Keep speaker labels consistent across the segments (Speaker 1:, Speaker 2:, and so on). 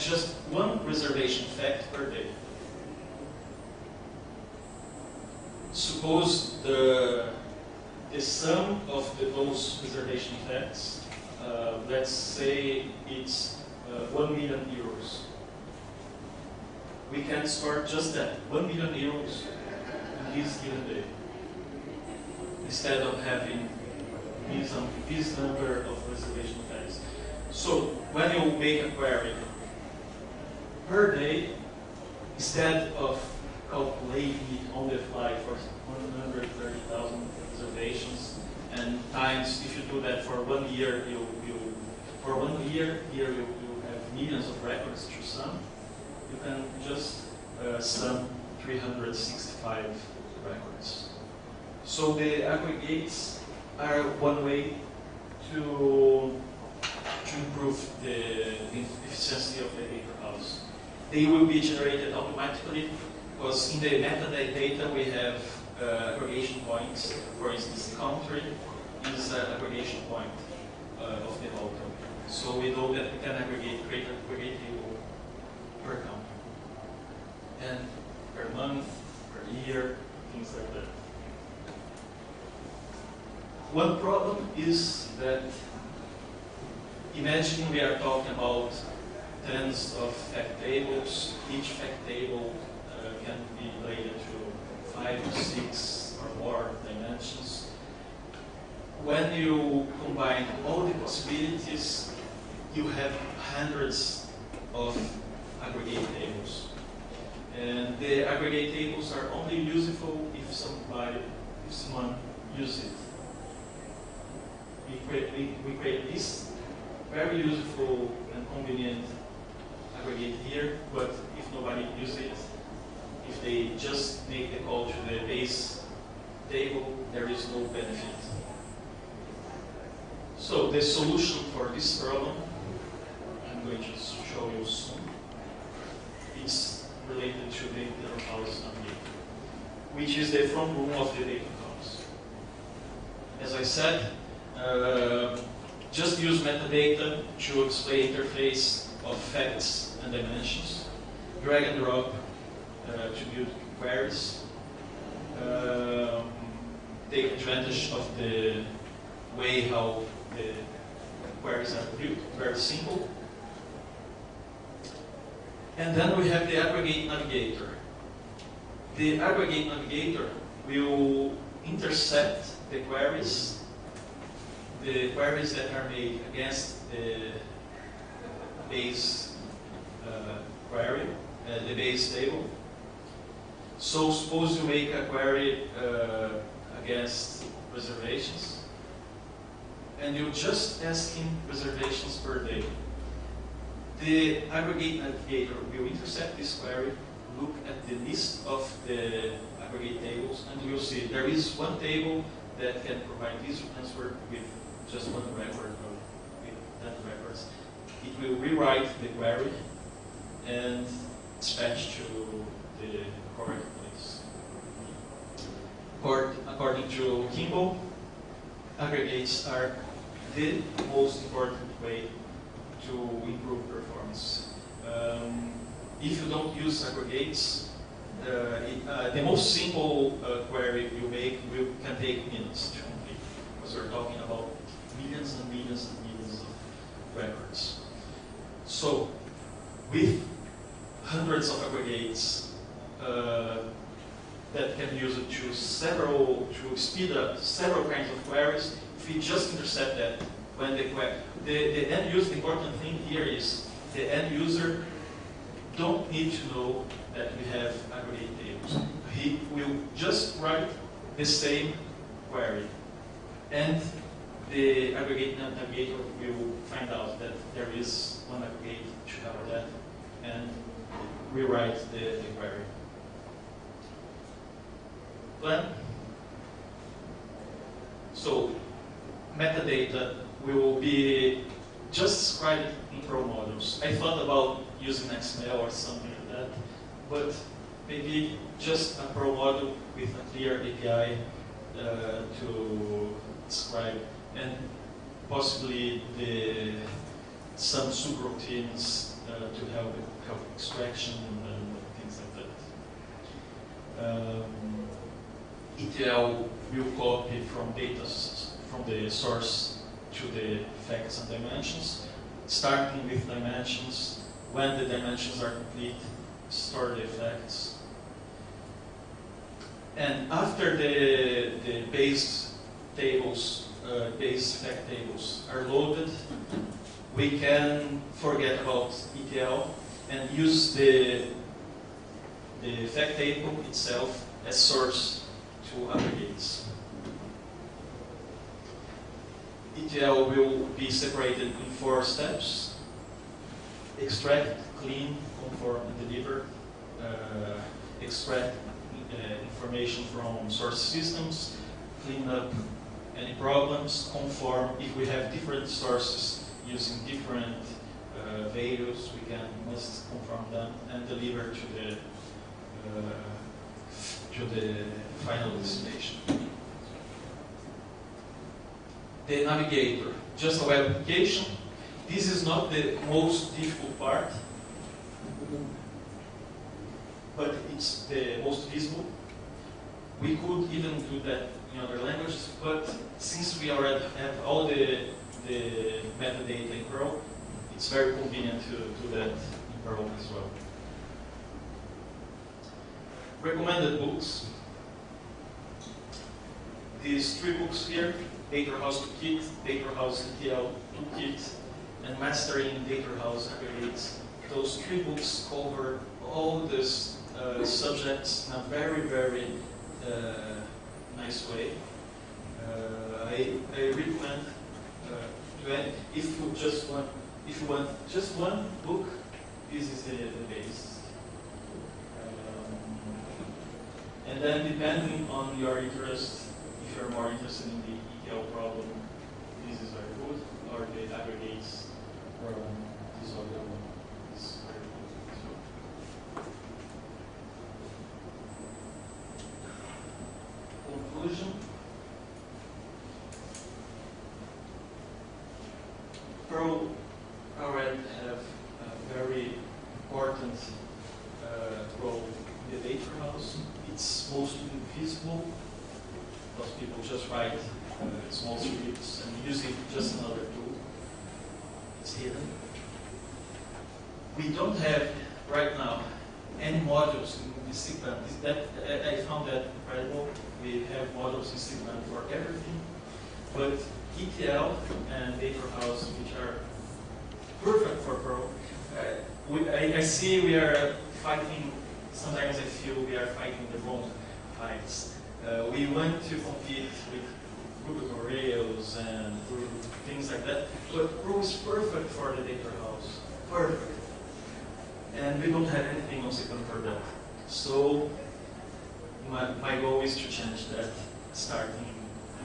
Speaker 1: just one reservation fact per day. Suppose the sum of those reservation facts, let's say it's 1 million euros. We can store just that, 1 million euros in this given day, instead of having this number of reservation facts. So when you make a query per day, instead of calculating it on the fly for 130,000 reservations, and times, if you do that for 1 year, you have millions of records to sum. You can just sum 365 records. So the aggregates are one way to improve the efficiency of the data house. They will be generated automatically because in the metadata we have aggregation points. For instance, country is an aggregation point of the author. So we know that we can create table per country, and per month, per year, things like that. One problem is that, imagine we are talking about tens of fact tables. Each fact table can be related to 5 or 6 or more dimensions. When you combine all the possibilities, you have hundreds of aggregate tables. And the aggregate tables are only useful if someone uses it. We create this very useful and convenient aggregate here, but if nobody uses it, if they just make the call to the base table, there is no benefit. So the solution for this problem, I'm going to show you soon, is related to the data house navigator, which is the front room of the data house. As I said, just use metadata to explain interface of facts and dimensions. Drag and drop to build queries. Take advantage of the way how the queries are built, very simple. And then we have the aggregate navigator. The aggregate navigator will intercept the queries that are made against the base query, the base table. So suppose you make a query against reservations, and you just ask him reservations per day. The aggregate navigator will intercept this query, look at the list of the aggregate tables, and you'll see there is one table that can provide this answer with just one record or with 10 records. It will rewrite the query and dispatch to the correct place. According to Kimball, aggregates are the most important way to improve performance. If you don't use aggregates, the most simple query you make can take minutes to complete, because we're talking about millions and millions and millions of records. So, with hundreds of aggregates that can be used to speed up several kinds of queries, if we just intercept that when the end user, the important thing here is the end user don't need to know that we have aggregate tables. He will just write the same query, and the aggregate navigator will find out that there is one aggregate to cover that, and rewrite the query. Plan. So metadata will be just described in Pro modules. I thought about using XML or something like that, but maybe just a Pro module with a clear API to describe, and possibly some subroutines to help extraction and things like that. ETL will copy from data from the source to the facts and dimensions, starting with dimensions. When the dimensions are complete, store the effects. And after the base tables, base effect tables are loaded, we can forget about ETL and use the effect table itself as source to aggregates. ETL will be separated in 4 steps: extract, clean, conform, and deliver. Extract information from source systems, clean up any problems, conform if we have different sources using different values, we must conform them, and deliver to the final destination. The navigator, just a web application. This is not the most difficult part, but it's the most visible. We could even do that in other languages, but since we already have all the metadata in Perl, it's very convenient to do that in Perl as well. Recommended books. These 3 books here: Datawarehouse Toolkit, Datawarehouse ETL Toolkit, and Mastering Datawarehouse Aggregates. Those 3 books cover all these subjects in a very, very nice way. I recommend if you want just one book, this is the base. And then, depending on your interest, if you're more interested in the ETL problem, this is very good, or the aggregates problem, this other one is very good. So, conclusion. Perl already have a very important role in the data warehouse. It's mostly invisible, because people just write small scripts and use it just another tool. It's hidden. We don't have right now any modules in Cygwin. I found that incredible. We have modules in Cygwin for everything, but ETL and data warehouse, which are perfect for Perl. I see we are fighting. Sometimes I feel we are fighting the wrong fights. We want to compete with Ruby on Rails and things like that, but Ruby is perfect for the data warehouse. Perfect. And we don't have anything on Cygwin for that. So my goal is to change that, starting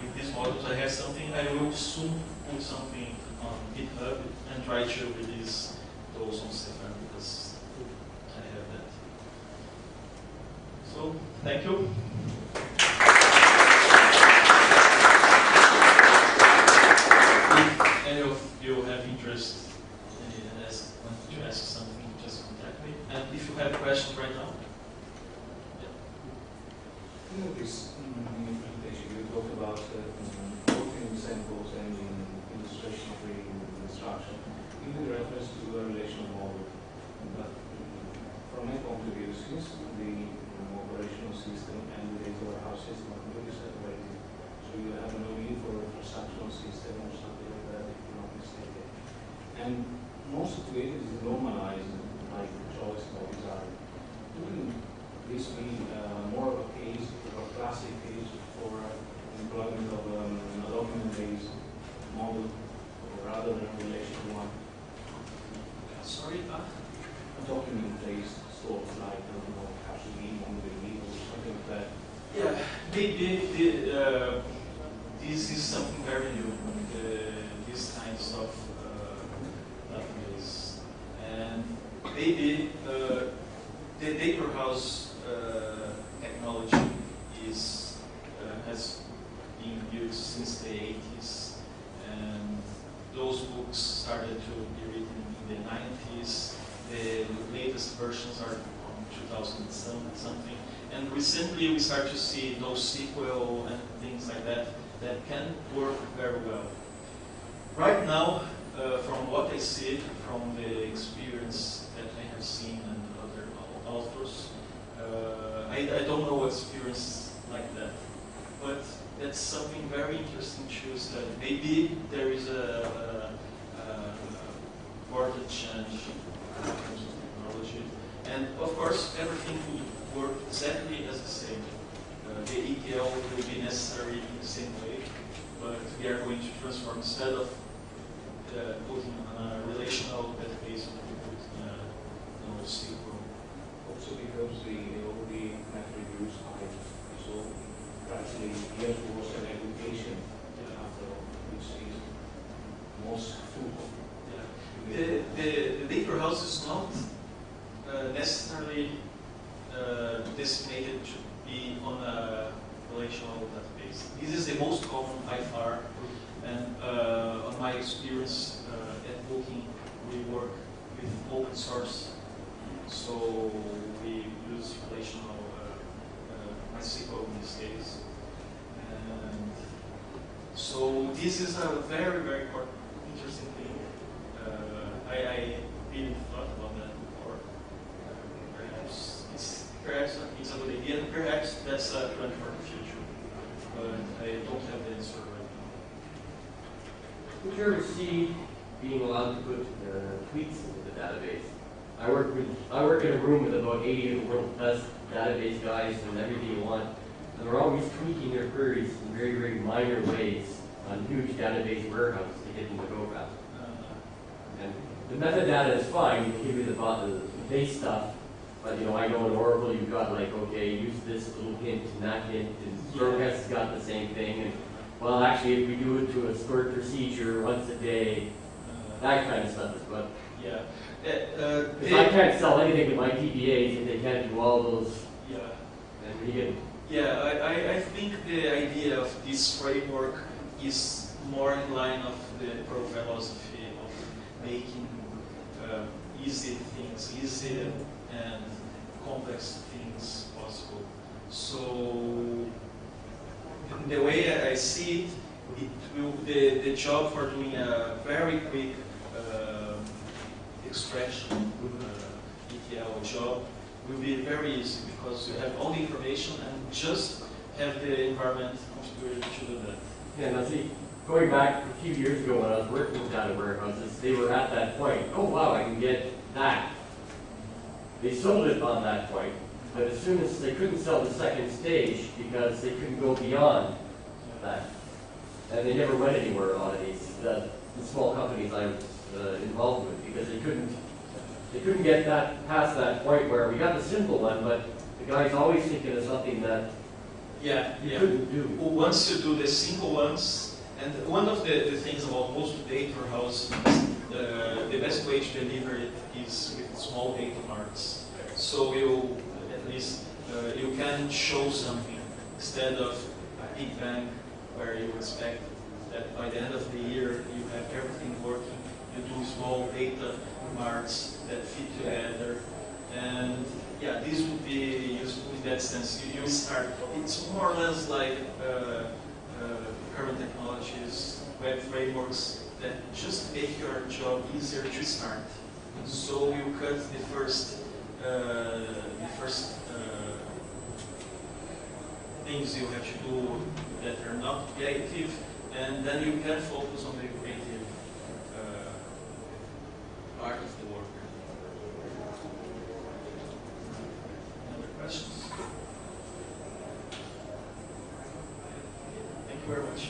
Speaker 1: with these modules. I have something, I will soon put something on GitHub and try to release those on Cygwin, because I have that. So, thank you. If any of you have interest and want to ask something, just contact me. And if you have questions right now.
Speaker 2: In this presentation, you talked about working samples and illustration of the instruction. You made reference to a relational model, but from my point of view, since the operational system and the data warehouse system are completely separated, so you have no need for a transactional system or something like that, if you're not mistaken. And most of it is normalized, like choice or design. Wouldn't this be more of a case, or a classic case for employment of a document-based model, rather than a relational one?
Speaker 1: Sorry,
Speaker 2: A document-based sort of like, I don't know, HashiB, MongoDB, or something like that.
Speaker 1: Yeah, this is something very new. These kinds of database, and maybe the data warehouse technology has been built since the 80s, and those books started to be written in the 90s. the latest versions are from 2000 something. And recently we start to see NoSQL and things like that that can work very well. Right now, from what I see, from the experience that I have seen and other authors, I don't know experience like that. But that's something very interesting to study. Maybe there is a important change in terms of technology. And of course, everything would work exactly as the same. The ETL will be necessary in the same way, but we are going to transform instead of putting on a relational database, we put NoSQL.
Speaker 2: Also because the OD method use high, so actually here was an aggregation which is most fruitful.
Speaker 1: Yeah. The data warehouse is not necessarily designated to be on a relational database. This is the most common by far, and on my experience at Booking, we work with open source, so we use relational MySQL in this case. And so this is a very, very interesting thing. I didn't thought about that before. Perhaps it's a good idea, and perhaps that's a trend for the future. But I don't have the answer right now.
Speaker 3: Would you ever see being allowed to put tweets into the database? I work in a room with about 80 of the world's best database guys and everything you want, and they're always tweaking their queries in very, very minor ways on huge database warehouses to get them to go fast. And the metadata is fine, you can give you the base stuff, but I know in Oracle you've got like, okay, use this little hint and that hint, and Progress has got the same thing, and well, actually, if we do it to a stored procedure once a day, that kind of stuff is what.
Speaker 1: Yeah.
Speaker 3: If I can't sell anything to my DBAs, if they can't do all those,
Speaker 1: Yeah.
Speaker 3: then we can.
Speaker 1: Yeah, I think the idea of this framework is more in line of the pro philosophy of making easy things easy and complex things possible. So the way I see it, the job for doing a very quick extraction ETL job will be very easy because you have all the information and just have the environment configured to do that.
Speaker 3: Yeah, now see, going back a few years ago when I was working with data warehouses, they were at that point. Oh wow, I can get that. They sold it on that point, but as soon as they couldn't sell the second stage because they couldn't go beyond that, and they never went anywhere. A lot of these the small companies I was involved with because they couldn't get that past that point where we got the simple one, but the guy's always thinking of something that you couldn't do.
Speaker 1: Once you do the simple ones, and one of the things about most data warehouse, the best way to deliver it is with small data marts. So you at least you can show something instead of a big bang where you expect that by the end of the year you have everything working. You do small data marts that fit together, and yeah, this would be useful in that sense. You start. It's more or less like current technologies, web frameworks that just make your job easier to start. So you cut the first things you have to do that are not creative, and then you can focus on the creative part of the work. Other questions? Thank you very much.